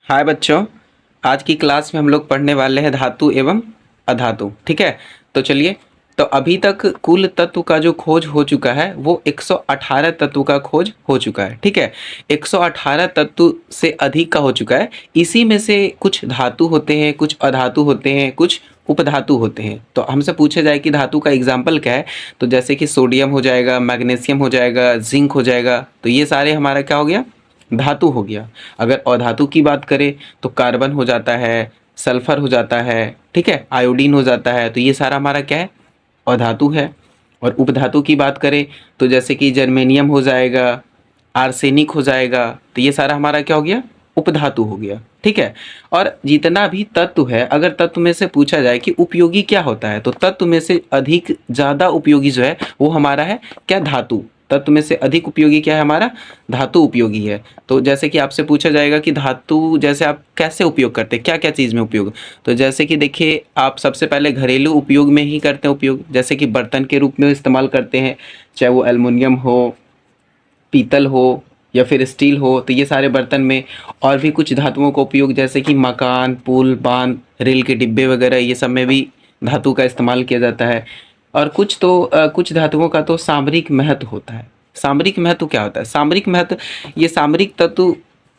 हाय बच्चों, आज की क्लास में हम लोग पढ़ने वाले हैं धातु एवं अधातु। ठीक है, तो चलिए। तो अभी तक कुल तत्व का जो खोज हो चुका है वो 118 तत्व का खोज हो चुका है। ठीक है, 118 तत्व से अधिक का हो चुका है। इसी में से कुछ धातु होते हैं, कुछ अधातु होते हैं, कुछ उपधातु होते हैं। तो हमसे पूछा जाए कि धातु का एग्जाम्पल क्या है, तो जैसे कि सोडियम हो जाएगा, मैग्नीशियम हो जाएगा, जिंक हो जाएगा। तो ये सारे हमारा क्या हो गया, धातु हो गया। अगर अधातु की बात करें तो कार्बन हो जाता है, सल्फर हो जाता है, ठीक है, आयोडीन हो जाता है। तो ये सारा हमारा क्या है, अधातु है। और उपधातु की बात करें तो जैसे कि जर्मेनियम हो जाएगा, आर्सेनिक हो जाएगा। तो ये सारा हमारा क्या हो गया, उपधातु हो गया। ठीक है, और जितना भी तत्व है, अगर तत्व में से पूछा जाए कि उपयोगी क्या होता है, तो तत्व में से अधिक ज़्यादा उपयोगी जो है वो हमारा है क्या, धातु। तत्व में से अधिक उपयोगी क्या है हमारा, धातु उपयोगी है। तो जैसे कि आपसे पूछा जाएगा कि धातु जैसे आप कैसे उपयोग करते हैं, क्या क्या चीज़ में उपयोग, तो जैसे कि देखिए आप सबसे पहले घरेलू उपयोग में ही करते हैं उपयोग, जैसे कि बर्तन के रूप में इस्तेमाल करते हैं, चाहे वो एल्युमिनियम हो, पीतल हो या फिर स्टील हो। तो ये सारे बर्तन में। और भी कुछ धातुओं का उपयोग जैसे कि मकान, पुल, बांध, रेल के डिब्बे वगैरह, ये सब में भी धातु का इस्तेमाल किया जाता है। और कुछ धातुओं का तो सामरिक महत्व होता है। सामरिक महत्व क्या होता है, सामरिक महत्व, ये सामरिक तत्व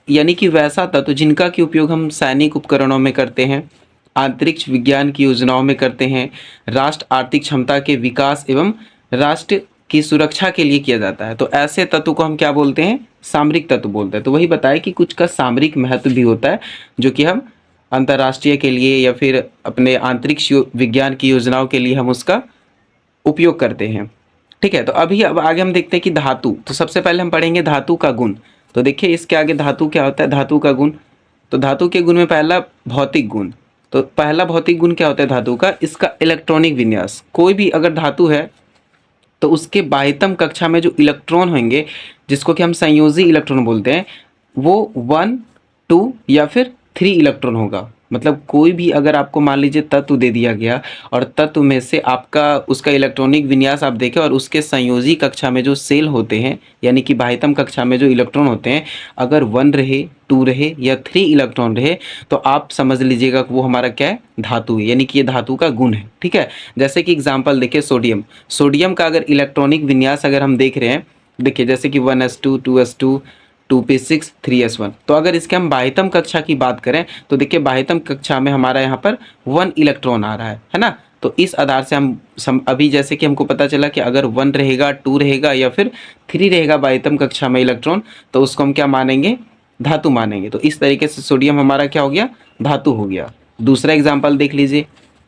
यानी कि वैसा तत्व जिनका की उपयोग हम सैनिक उपकरणों में करते हैं, अंतरिक्ष विज्ञान की योजनाओं में करते हैं, राष्ट्र आर्थिक क्षमता के विकास एवं राष्ट्र की सुरक्षा के लिए किया जाता है। तो ऐसे तत्व को हम क्या बोलते हैं, सामरिक तत्व बोलते हैं। तो वही बताया कि कुछ का सामरिक महत्व भी होता है, जो कि हम अंतर्राष्ट्रीय के लिए या फिर अपने अंतरिक्ष विज्ञान की योजनाओं के लिए हम उसका उपयोग करते हैं। ठीक है, तो अब आगे हम देखते हैं कि धातु। तो सबसे पहले हम पढ़ेंगे धातु का गुण। तो देखिए इसके आगे धातु क्या होता है, धातु का गुण। तो धातु के गुण में पहला भौतिक गुण। तो पहला भौतिक गुण क्या होता है धातु का, इसका इलेक्ट्रॉनिक विन्यास। कोई भी अगर धातु है तो उसके बाह्यतम कक्षा में जो इलेक्ट्रॉन होंगे, जिसको कि हम संयोजी इलेक्ट्रॉन बोलते हैं, वो 1, 2 या फिर 3 इलेक्ट्रॉन होगा। मतलब कोई भी अगर आपको मान लीजिए तत्व दे दिया गया और तत्व में से आपका उसका इलेक्ट्रॉनिक विन्यास आप देखें और उसके संयोजी कक्षा में जो सेल होते हैं यानी कि बाह्यतम कक्षा में जो इलेक्ट्रॉन होते हैं, अगर 1 रहे, 2 रहे या 3 इलेक्ट्रॉन रहे, तो आप समझ लीजिएगा कि वो हमारा क्या है, धातु है, यानी कि ये धातु का गुण है। ठीक है, जैसे कि एग्जाम्पल देखिए सोडियम। सोडियम का अगर इलेक्ट्रॉनिक विन्यास अगर हम देख रहे हैं, देखिए जैसे कि 1s2, 2s2, 2p6, 3s1। तो अगर इसके हम बाह्यतम कक्षा की बात करें तो देखिए बाह्यतम कक्षा में हमारा यहाँ पर 1 इलेक्ट्रॉन आ रहा है ना। तो इस आधार से हम अभी जैसे कि हमको पता चला कि अगर 1 रहेगा, 2 रहेगा या फिर 3 रहेगा बाह्यतम कक्षा में इलेक्ट्रॉन, तो उसको हम क्या मानेंगे, धातु मानेंगे। तो इस तरीके से सोडियम हमारा क्या हो गया, धातु हो गया। दूसरा एग्जाम्पल देख लीजिए,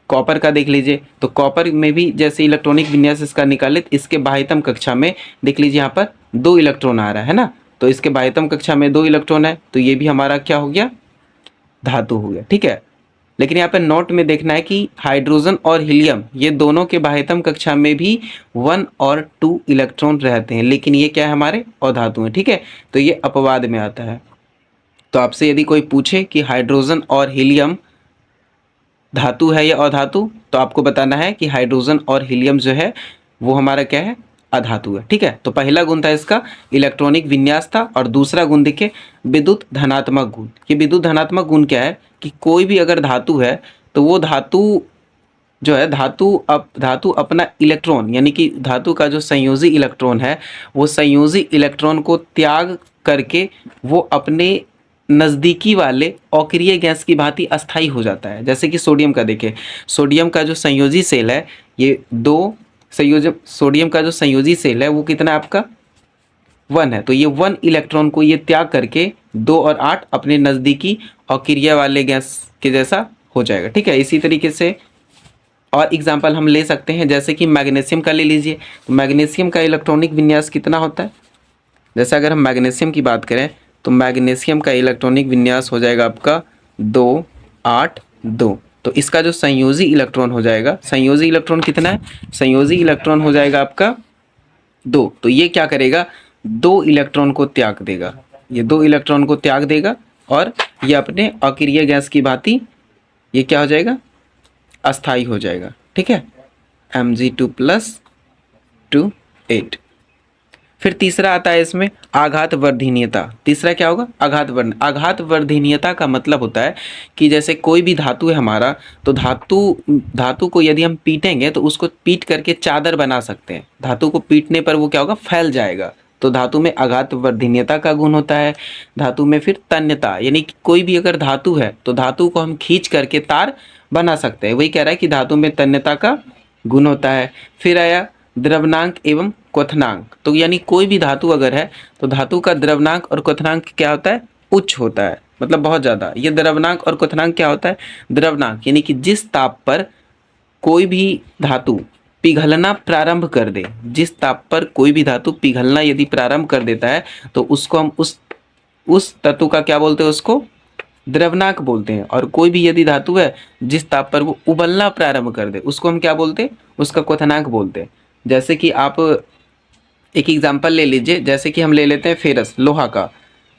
कॉपर का देख लीजिए। तो कॉपर में भी जैसे इलेक्ट्रॉनिक विन्यास इसका निकाले, इसके बाह्यतम कक्षा में देख लीजिए यहाँ पर 2 इलेक्ट्रॉन आ रहा है ना। तो इसके बाह्यतम कक्षा में 2 इलेक्ट्रॉन है, तो ये भी हमारा क्या हो गया, धातु हो गया। ठीक है, लेकिन यहाँ पे नोट में देखना है कि हाइड्रोजन और हीलियम ये दोनों के बाह्यतम कक्षा में भी 1 और 2 इलेक्ट्रॉन रहते हैं, लेकिन ये क्या है, हमारे अधातु हैं। ठीक है, तो ये अपवाद में आता है। तो आपसे यदि कोई पूछे कि हाइड्रोजन और हीलियम धातु है या अधातु, तो आपको बताना है कि हाइड्रोजन और हीलियम जो है वो हमारा क्या है, अधातु है। ठीक है, तो पहला गुण था इसका इलेक्ट्रॉनिक विन्यास था, और दूसरा गुण देखिए विद्युत धनात्मक गुण। ये विद्युत धनात्मक गुण क्या है कि कोई भी अगर धातु है तो वो धातु जो है, धातु अपना इलेक्ट्रॉन यानी कि धातु का जो संयोजी इलेक्ट्रॉन है, वो संयोजी इलेक्ट्रॉन को त्याग करके वो अपने नज़दीकी वाले अक्रिय गैस की भांति अस्थायी हो जाता है। जैसे कि सोडियम का देखिए, सोडियम का जो संयोजी सेल है, ये दो संयोजन, सोडियम का जो संयोजी सेल है वो कितना है आपका, 1 है। तो ये 1 इलेक्ट्रॉन को ये त्याग करके 2 और 8 अपने नज़दीकी अक्रिय वाले गैस के जैसा हो जाएगा। ठीक है, इसी तरीके से और एग्जाम्पल हम ले सकते हैं, जैसे कि मैग्नीशियम का ले लीजिए। तो मैग्नीशियम का इलेक्ट्रॉनिक विन्यास कितना होता है, जैसे अगर हम मैग्नीशियम की बात करें तो मैग्नीशियम का इलेक्ट्रॉनिक विन्यास हो जाएगा आपका 2, 8, 2। तो इसका जो संयोजी इलेक्ट्रॉन हो जाएगा, संयोजी इलेक्ट्रॉन कितना है, संयोजी इलेक्ट्रॉन हो जाएगा आपका 2। तो ये क्या करेगा, 2 इलेक्ट्रॉन को त्याग देगा, ये 2 इलेक्ट्रॉन को त्याग देगा और ये अपने अक्रिय गैस की भांति ये क्या हो जाएगा, अस्थाई हो जाएगा। ठीक है, Mg2+2 8। फिर तीसरा आता है इसमें आघात वर्धनीयता। तीसरा क्या होगा? आघात वर्धनीयता का मतलब होता है कि जैसे कोई भी धातु है हमारा, तो धातु को यदि हम पीटेंगे तो उसको पीट करके चादर बना सकते हैं। धातु को पीटने पर वो क्या होगा? फैल जाएगा। तो धातु में आघात वर्धनीयता का गुण होता है। धातु में फिर तन्यता, यानी कि कोई भी अगर धातु है तो धातु को हम खींच करके तार बना सकते हैं। वही कह रहा है कि धातु में तन्यता का गुण होता है। फिर आया द्रवनांक एवं क्वथनांक। तो यानी कोई भी धातु अगर है तो धातु का द्रवनांक और क्वथनांक क्या होता है? उच्च होता है, मतलब बहुत ज़्यादा। ये द्रवनांक और क्वथनांक क्या होता है? द्रवनांक यानी कि जिस ताप पर कोई भी धातु पिघलना प्रारंभ कर दे, जिस ताप पर कोई भी धातु पिघलना यदि प्रारंभ कर देता है तो उसको हम उस तत्व का क्या बोलते हैं? उसको द्रवनांक बोलते हैं। और कोई भी यदि धातु है जिस ताप पर वो उबलना प्रारंभ कर दे उसको हम क्या बोलते हैं? उसका क्वथनांक बोलते हैं। जैसे कि आप एक एग्जांपल ले लीजिए, जैसे कि हम ले लेते हैं फेरस, लोहा का।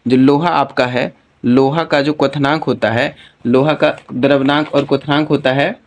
जो लोहा आपका है, लोहा का जो क्वथनांक होता है, लोहा का द्रवनांक और क्वथनांक होता है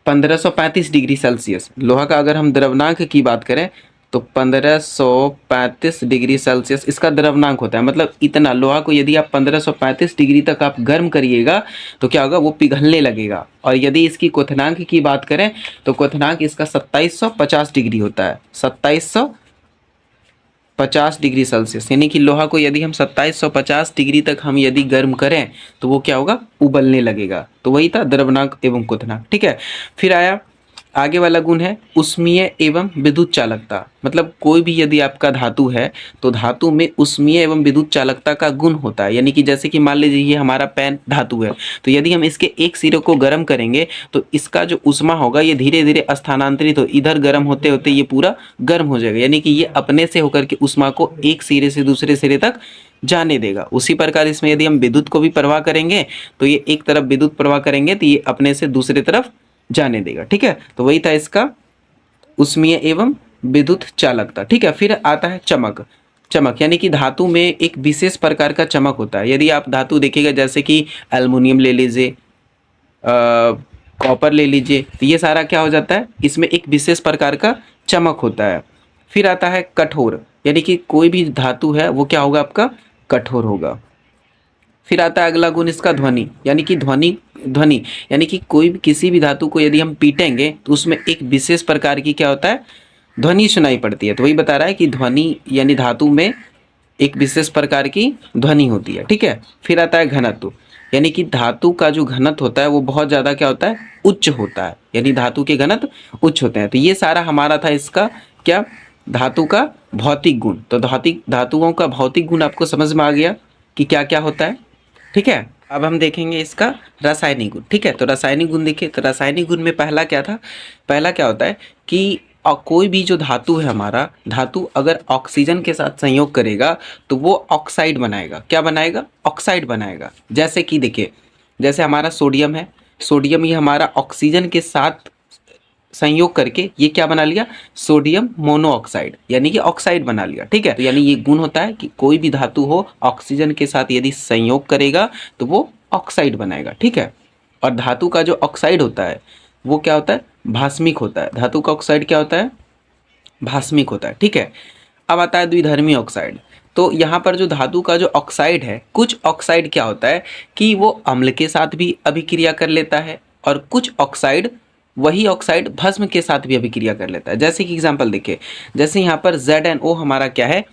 1535 डिग्री सेल्सियस। लोहा का अगर हम द्रवनांक की बात करें तो 1535 डिग्री सेल्सियस इसका द्रवनांक होता है। मतलब इतना लोहा को यदि आप 1535 डिग्री तक आप गर्म करिएगा तो क्या होगा? वो पिघलने लगेगा। और यदि इसकी क्वथनांक की बात करें तो क्वथनांक इसका 2750 डिग्री होता है। 2750 डिग्री सेल्सियस, यानी कि लोहा को यदि हम 2750 डिग्री तक हम यदि गर्म करें तो वो क्या होगा? उबलने लगेगा। तो वही था द्रवनांक एवं क्वथनांक। ठीक है। फिर आया आगे वाला गुण है उष्मीय एवं विद्युत चालकता। मतलब कोई भी यदि आपका धातु है तो धातु में उष्मीय एवं विद्युत चालकता का गुण होता है। यानी कि जैसे कि मान लीजिए ये हमारा पेन धातु है, तो यदि हम इसके एक सिरे को गर्म करेंगे तो इसका जो उष्मा होगा ये धीरे धीरे स्थानांतरित हो, इधर गर्म होते होते ये पूरा गर्म हो जाएगा। यानी कि ये अपने से होकर के उष्मा को एक सिरे से दूसरे सिरे तक जाने देगा। उसी प्रकार इसमें यदि हम विद्युत को भी प्रवाह करेंगे तो ये एक तरफ विद्युत प्रवाह करेंगे तो ये अपने से दूसरे तरफ जाने देगा। ठीक है। तो वही था इसका उष्मीय एवं विद्युत चालकता। ठीक है। फिर आता है चमक। चमक यानी कि धातु में एक विशेष प्रकार का चमक होता है। यदि आप धातु देखिएगा जैसे कि एल्युमिनियम ले लीजिए, कॉपर ले लीजिए, तो ये सारा क्या हो जाता है? इसमें एक विशेष प्रकार का चमक होता है। फिर आता है कठोर, यानी कि कोई भी धातु है वो क्या होगा? आपका कठोर होगा। फिर आता है अगला गुण इसका ध्वनि, यानी कि ध्वनि यानी कि कोई भी किसी भी धातु को यदि हम पीटेंगे तो उसमें एक विशेष प्रकार की क्या होता है? ध्वनि सुनाई पड़ती है। तो वही बता रहा है कि ध्वनि यानी धातु में एक विशेष प्रकार की ध्वनि होती है। ठीक है। फिर आता है घनत्व, यानी कि धातु का जो घनत्व होता है वो बहुत ज़्यादा क्या होता है? उच्च होता है। यानी धातु के घनत्व उच्च होते हैं। तो ये सारा हमारा था इसका क्या? धातु का भौतिक गुण। तो धातुओं का भौतिक गुण आपको समझ में आ गया कि क्या क्या होता है। ठीक है। अब हम देखेंगे इसका रासायनिक गुण। ठीक है। तो रासायनिक गुण देखिए, तो रासायनिक गुण में पहला क्या था? पहला क्या होता है कि कोई भी जो धातु है हमारा, धातु अगर ऑक्सीजन के साथ संयोग करेगा तो वो ऑक्साइड बनाएगा। क्या बनाएगा? ऑक्साइड बनाएगा। जैसे कि देखिए, जैसे हमारा सोडियम है, सोडियम ये हमारा ऑक्सीजन के साथ संयोग करके ये क्या बना लिया? सोडियम मोनोऑक्साइड, यानी कि ऑक्साइड बना लिया। ठीक है। तो यानी ये गुण होता है कि कोई भी धातु हो ऑक्सीजन के साथ यदि संयोग करेगा तो वो ऑक्साइड बनाएगा। ठीक है। और धातु का जो ऑक्साइड होता है वो क्या होता है? भास्मिक होता है। धातु का ऑक्साइड क्या होता है? भास्मिक होता है। ठीक है। अब आता है द्विधर्मी ऑक्साइड। तो यहाँ पर जो धातु का जो ऑक्साइड है, कुछ ऑक्साइड क्या होता है कि वो अम्ल के साथ भी अभिक्रिया कर लेता है और कुछ ऑक्साइड, वही ऑक्साइड भस्म के साथ भी अभिक्रिया कर लेता है। जैसे कि एग्जांपल देखिए, जैसे यहाँ पर ZnO हमारा क्या है?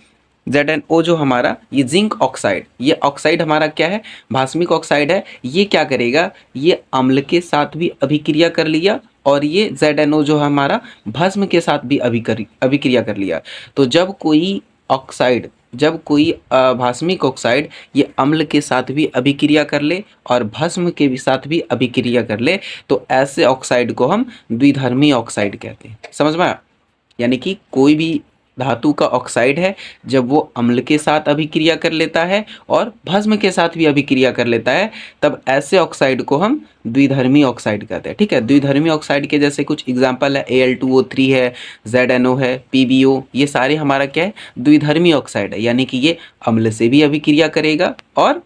ZnO जो हमारा ये जिंक ऑक्साइड, ये ऑक्साइड हमारा क्या है? भास्मिक ऑक्साइड है। ये क्या करेगा? ये अम्ल के साथ भी अभिक्रिया कर लिया और ये ZnO जो हमारा भस्म के साथ भी अभिक्रिया कर लिया। तो जब कोई ऑक्साइड, जब कोई भास्मिक ऑक्साइड ये अम्ल के साथ भी अभिक्रिया कर ले और भस्म के भी साथ भी अभिक्रिया कर ले तो ऐसे ऑक्साइड को हम द्विधर्मी ऑक्साइड कहते हैं। समझ में आया? यानी कि कोई भी धातु का ऑक्साइड है, जब वो अम्ल के साथ अभिक्रिया कर लेता है और भस्म के साथ भी अभिक्रिया कर लेता है तब ऐसे ऑक्साइड को हम द्विधर्मी ऑक्साइड कहते हैं। ठीक है। द्विधर्मी ऑक्साइड के जैसे कुछ एग्जांपल है, Al2O3 है, ZnO है, PbO, ये सारे हमारा क्या है? द्विधर्मी ऑक्साइड है। यानी कि ये अम्ल से भी अभिक्रिया करेगा और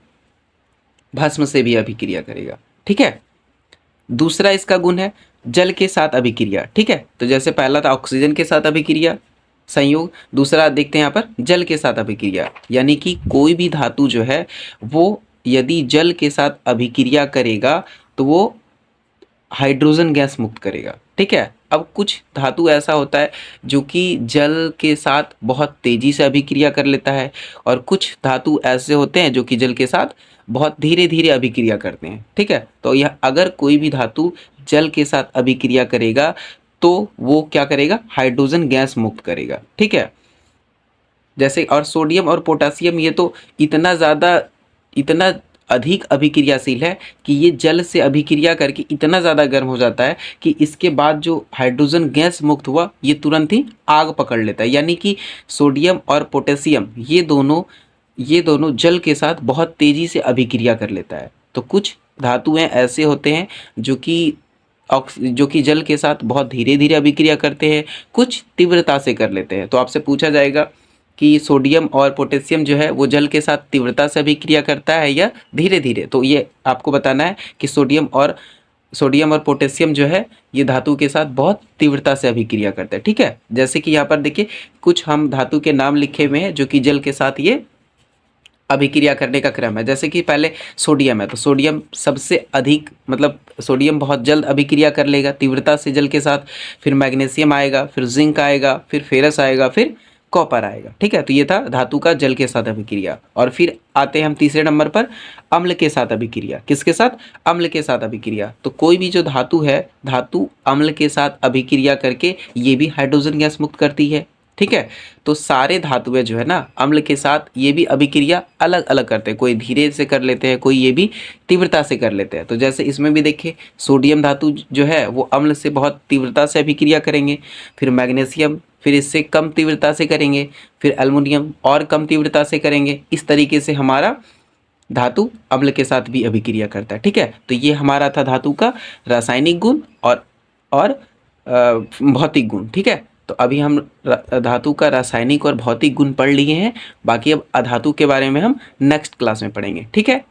भस्म से भी अभिक्रिया करेगा। ठीक है। दूसरा इसका गुण है जल के साथ अभिक्रिया। ठीक है। तो जैसे पहला था ऑक्सीजन के साथ अभिक्रिया, संयोग। दूसरा देखते हैं यहाँ पर जल के साथ अभिक्रिया, यानी कि कोई भी धातु जो है वो यदि जल के साथ अभिक्रिया करेगा तो वो हाइड्रोजन गैस मुक्त करेगा। ठीक है। अब कुछ धातु ऐसा होता है जो कि जल के साथ बहुत तेजी से अभिक्रिया कर लेता है, और कुछ धातु ऐसे होते हैं जो कि जल के साथ बहुत धीरे धीरे अभिक्रिया करते हैं। ठीक है। तो यह अगर कोई भी धातु जल के साथ अभिक्रिया करेगा तो वो क्या करेगा, हाइड्रोजन गैस मुक्त करेगा। ठीक है। जैसे और सोडियम और पोटासियम ये तो इतना अधिक अभिक्रियाशील है कि ये जल से अभिक्रिया करके इतना ज़्यादा गर्म हो जाता है कि इसके बाद जो हाइड्रोजन गैस मुक्त हुआ ये तुरंत ही आग पकड़ लेता है। यानी कि सोडियम और पोटेशियम ये दोनों जल के साथ बहुत तेज़ी से अभिक्रिया कर लेता है। तो कुछ धातुएं ऐसे होते हैं जो कि जल के साथ बहुत धीरे धीरे अभिक्रिया करते हैं, कुछ तीव्रता से कर लेते हैं। तो आपसे पूछा जाएगा कि सोडियम और पोटेशियम जो है वो जल के साथ तीव्रता से अभिक्रिया करता है या धीरे धीरे। तो ये आपको बताना है कि सोडियम और पोटेशियम जो है ये धातु के साथ बहुत तीव्रता से अभिक्रिया करता है। ठीक है। जैसे कि यहाँ पर देखिए कुछ हम धातु के नाम लिखे हुए हैं जो कि जल के साथ ये अभिक्रिया करने का क्रम है। जैसे कि पहले सोडियम है, तो सोडियम सबसे अधिक मतलब सोडियम बहुत जल्द अभिक्रिया कर लेगा तीव्रता से जल के साथ। फिर मैग्नीशियम आएगा, फिर जिंक आएगा, फिर फेरस आएगा, फिर कॉपर आएगा। ठीक है। तो ये था धातु का जल के साथ अभिक्रिया। और फिर आते हैं हम तीसरे नंबर पर अम्ल के साथ अभिक्रिया। किसके साथ? अम्ल के साथ अभिक्रिया। तो कोई भी जो धातु है, धातु अम्ल के साथ अभिक्रिया करके ये भी हाइड्रोजन गैस मुक्त करती है। ठीक है। तो सारे धातुएं जो है ना अम्ल के साथ ये भी अभिक्रिया अलग अलग करते हैं, कोई धीरे से कर लेते हैं, कोई ये भी तीव्रता से कर लेते हैं। तो जैसे इसमें भी देखिए सोडियम धातु जो है वो अम्ल से बहुत तीव्रता से अभिक्रिया करेंगे, फिर मैग्नीशियम फिर इससे कम तीव्रता से करेंगे, फिर एल्युमिनियम और कम तीव्रता से करेंगे। इस तरीके से हमारा धातु अम्ल के साथ भी अभिक्रिया करता है। ठीक है। तो ये हमारा था धातु का रासायनिक गुण और भौतिक गुण। ठीक है। तो अभी हम धातु का रासायनिक और भौतिक गुण पढ़ लिए हैं, बाकी अब अधातु के बारे में हम नेक्स्ट क्लास में पढ़ेंगे। ठीक है।